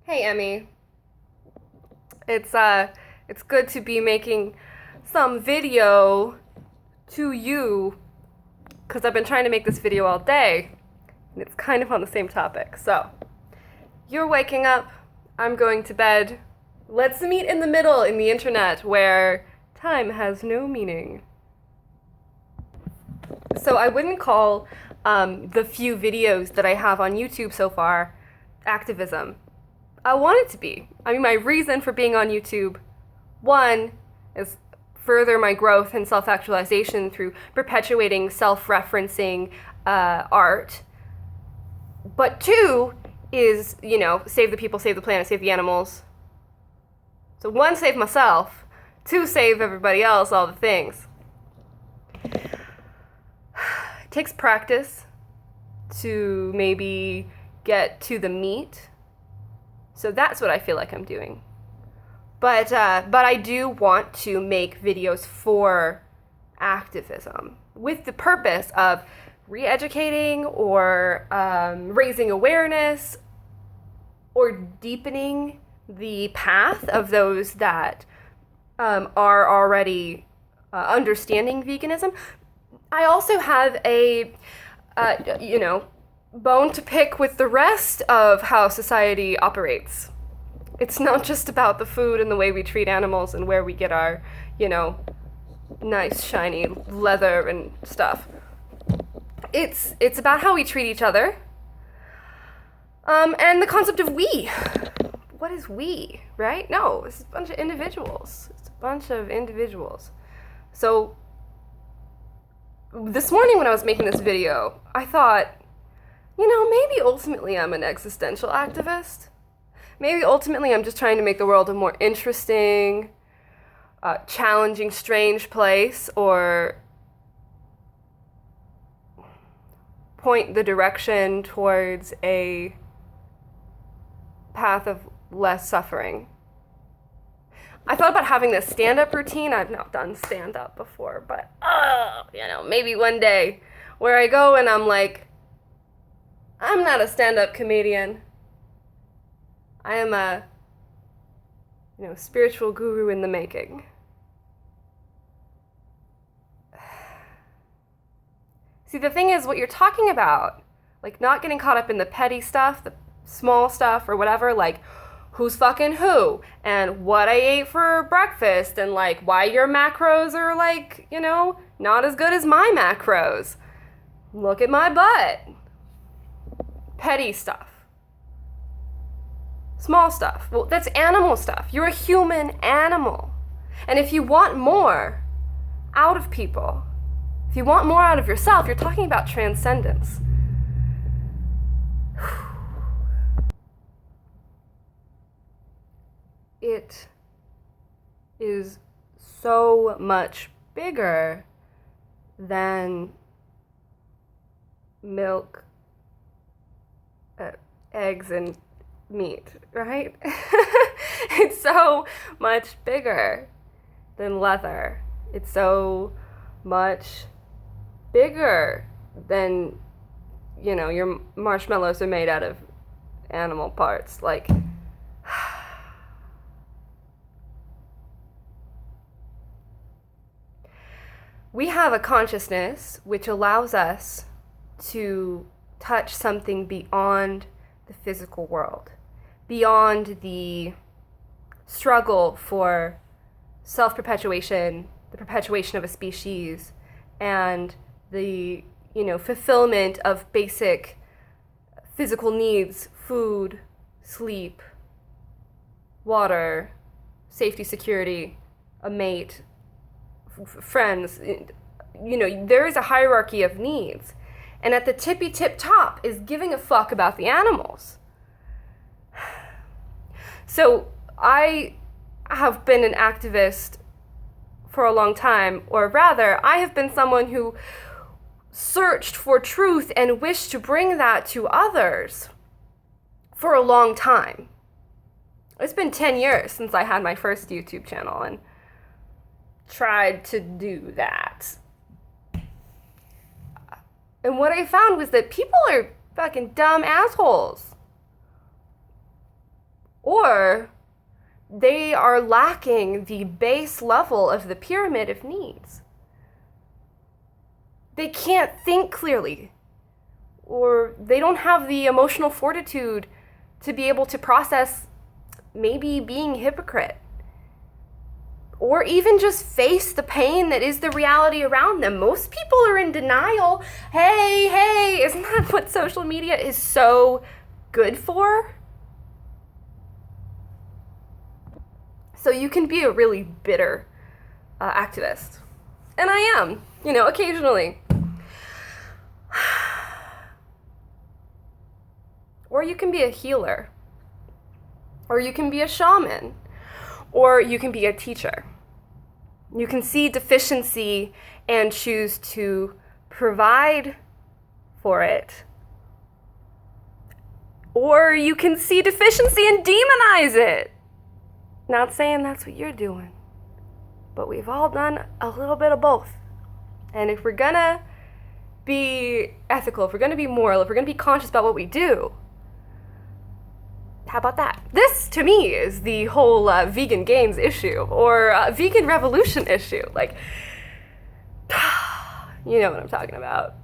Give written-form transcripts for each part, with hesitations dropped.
Hey Emmy, it's good to be making some video to you because I've been trying to make this video all day and it's kind of on the same topic. So, you're waking up, I'm going to bed. Let's meet in the middle in the internet where time has no meaning. So, I wouldn't call the few videos that I have on YouTube so far activism. I want it to be. I mean, my reason for being on YouTube, one, is further my growth and self-actualization through perpetuating self-referencing art. But two is, save the people, save the planet, save the animals. So one, save myself. Two, save everybody else, all the things. It takes practice to maybe get to the meat. So that's what I feel like I'm doing. But I do want to make videos for activism with the purpose of re-educating or raising awareness or deepening the path of those that are already understanding veganism. I also have a, bone to pick with the rest of how society operates. It's not just about the food and the way we treat animals and where we get our, nice shiny leather and stuff. It's about how we treat each other. And the concept of we. What is we, right? No, it's a bunch of individuals. It's a bunch of individuals. So this morning when I was making this video, I thought, maybe ultimately I'm an existential activist. Maybe ultimately I'm just trying to make the world a more interesting, challenging, strange place, or point the direction towards a path of less suffering. I thought about having this stand-up routine. I've not done stand-up before, but, maybe one day where I go and I'm like, I'm not a stand-up comedian. I am a, spiritual guru in the making. See, the thing is, what you're talking about, like not getting caught up in the petty stuff, the small stuff or whatever, like who's fucking who, and what I ate for breakfast, and like why your macros are like, not as good as my macros. Look at my butt. Petty stuff. Small stuff. Well, that's animal stuff. You're a human animal. And if you want more out of people, if you want more out of yourself, you're talking about transcendence. It is so much bigger than milk, eggs, and meat, right? It's so much bigger than leather. It's so much bigger than, your marshmallows are made out of animal parts. Like, we have a consciousness which allows us to touch something beyond the physical world, beyond the struggle for self-perpetuation, the perpetuation of a species, and the, fulfillment of basic physical needs: food, sleep, water, safety, security, a mate, friends. There is a hierarchy of needs. And at the tippy tip top is giving a fuck about the animals. So I have been an activist for a long time, or rather, I have been someone who searched for truth and wished to bring that to others for a long time. It's been 10 years since I had my first YouTube channel and tried to do that. And what I found was that people are fucking dumb assholes. or they are lacking the base level of the pyramid of needs. They can't think clearly, or they don't have the emotional fortitude to be able to process maybe being a hypocrite, or even just face the pain that is the reality around them. Most people are in denial. Hey, isn't that what social media is so good for? So you can be a really bitter activist. And I am, occasionally. Or you can be a healer. Or you can be a shaman. Or you can be a teacher. You can see deficiency and choose to provide for it. Or you can see deficiency and demonize it. Not saying that's what you're doing, but we've all done a little bit of both. And if we're gonna be ethical, if we're gonna be moral, if we're gonna be conscious about what we do, how about that? This, to me, is the whole vegan gains issue, or vegan revolution issue. Like, you know what I'm talking about.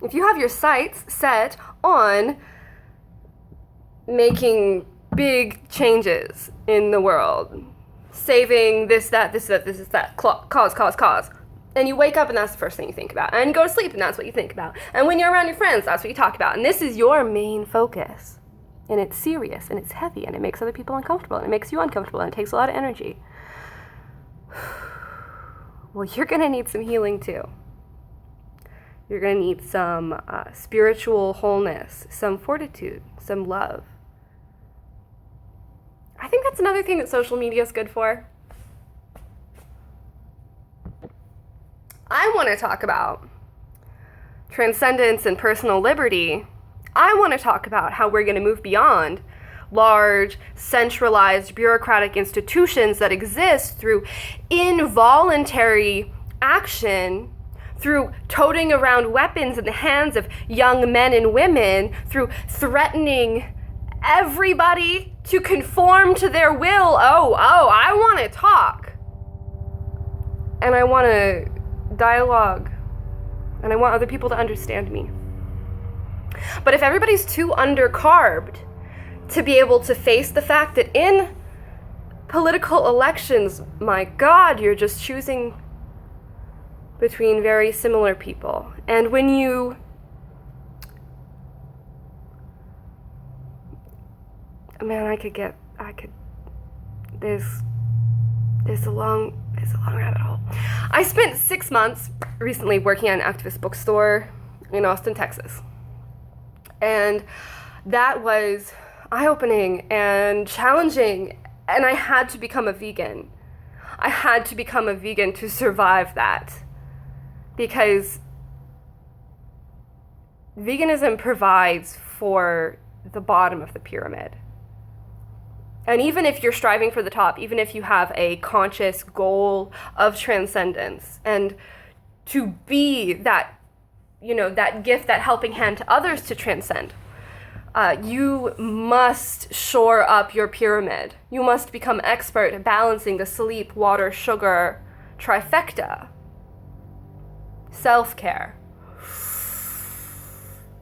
If you have your sights set on making big changes in the world, saving this, that, cause, and you wake up and that's the first thing you think about, and you go to sleep and that's what you think about, and when you're around your friends, that's what you talk about, and this is your main focus, and it's serious, and it's heavy, and it makes other people uncomfortable, and it makes you uncomfortable, and it takes a lot of energy. Well, you're gonna need some healing too. You're gonna need some spiritual wholeness, some fortitude, some love. I think that's another thing that social media is good for. I want to talk about transcendence and personal liberty. I want to talk about how we're going to move beyond large, centralized, bureaucratic institutions that exist through involuntary action, through toting around weapons in the hands of young men and women, through threatening everybody to conform to their will. Oh, I want to talk. And I want to dialogue. And I want other people to understand me. But if everybody's too undercarbed to be able to face the fact that in political elections, my God, you're just choosing between very similar people. And when you there's a long rabbit hole. I spent 6 months recently working at an activist bookstore in Austin, Texas. And that was eye-opening and challenging, and I had to become a vegan. I had to become a vegan to survive that, because veganism provides for the bottom of the pyramid. And even if you're striving for the top, even if you have a conscious goal of transcendence and to be that, that gift, that helping hand to others to transcend, you must shore up your pyramid. You must become expert at balancing the sleep, water, sugar trifecta. Self-care.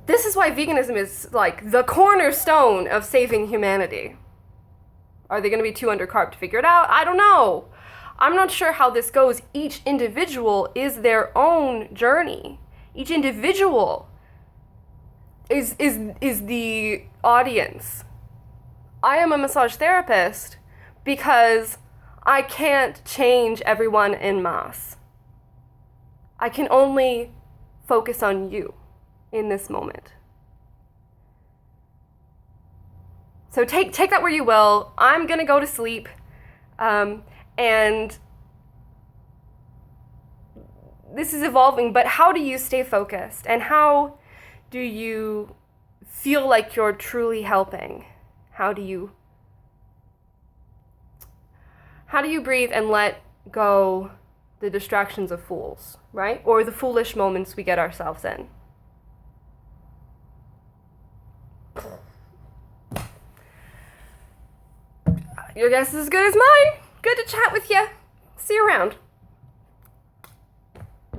This is why veganism is like the cornerstone of saving humanity. Are they going to be too undercarb to figure it out? I don't know. I'm not sure how this goes. Each individual is their own journey. Each individual is the audience. I am a massage therapist because I can't change everyone en masse. I can only focus on you in this moment. So take that where you will. I'm going to go to sleep. And this is evolving, but how do you stay focused? And how do you feel like you're truly helping? How do you breathe and let go the distractions of fools, right? Or the foolish moments we get ourselves in? Your guess is as good as mine. Good to chat with you. See you around.